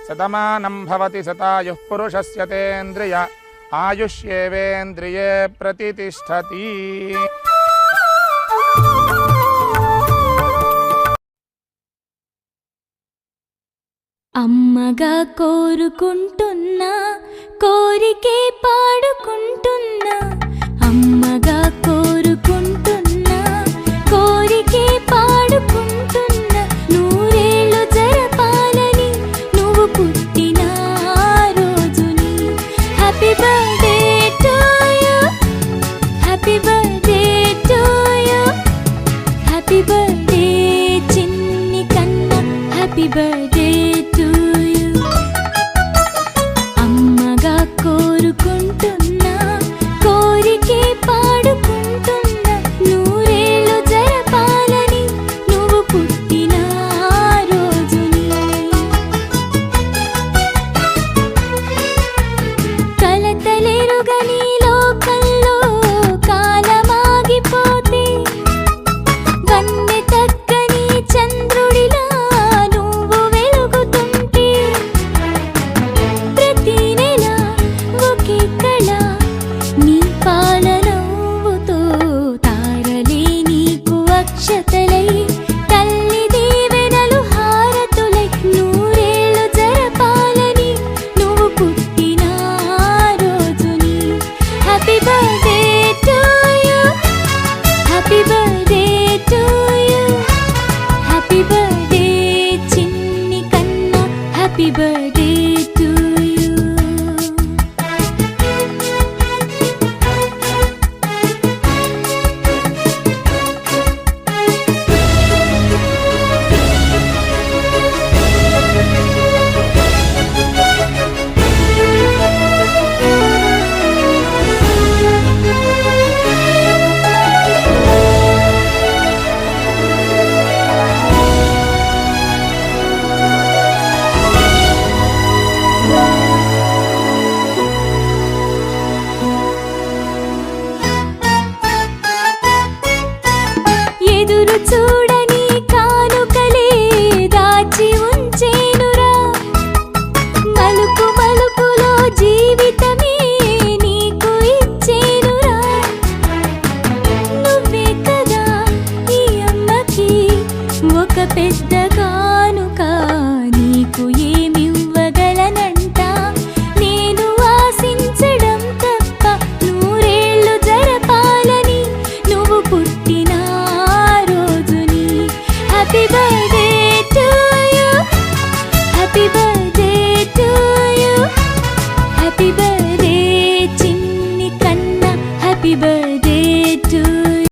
శతమానం భవతి శతాయుః పురుషస్య తేంద్రియ ఆయుష్యేవేంద్రియే ప్రతితిష్ఠతి. అమ్మగా కోరుకుంటున్నా కోరికే పాడుకుంటున్నా, అమ్మగా కోరుకుంటున్నా కోరికే పాడుకుంటున్నా, నూరేళ్ళు జరపాలని నువ్వు పుట్టిన రోజుని. Happy birthday to you, happy birthday to you, happy birthday చిన్ని కన్నా, హ్యాపీ బర్త్డే టు యు. అమ్మగా కోరుకుంటున్నా కోరికే పాడుకుంటున్నా, నూరేళ్ళు జరపాలని నువ్వు పుట్టిన రోజుని. కలతలెరుగని లోకంలో కాలమాగిపోతే, వన్నె తగ్గని చంద్రుడిలా నువ్వు వెలుగుతుంటే, ప్రతి నెల ఒకే కళ నీ పాలనవ్వుతో, తారలే నీకు అక్షతలై తల్లి దీవెనలు హారతులై, నూరేళ్ళు జరపాలని నువ్వు పుట్టిన రోజుని. Happy birthday to you, happy birthday to you, happy birthday చిన్ని కన్నా, హ్యాపీ బర్త్డే టు యు. ఎదురు చూడని కానుకలే దాచి ఉంచేనురా, మలుపు మలుపులో జీవితమే నీకు ఇచ్చేనురా. నువ్వే కదా ఈ అమ్మకి ఒక పెద్ద కానుక, నీకు ఏమివ్వగలనంట నేను ఆశించడం తప్ప, నూరేళ్ళు జరపాలని నువ్వు పుట్టిన రోజుని. Happy birthday to you, happy birthday to you, happy birthday చిన్ని కన్నా, హ్యాపీ బర్త్డే టు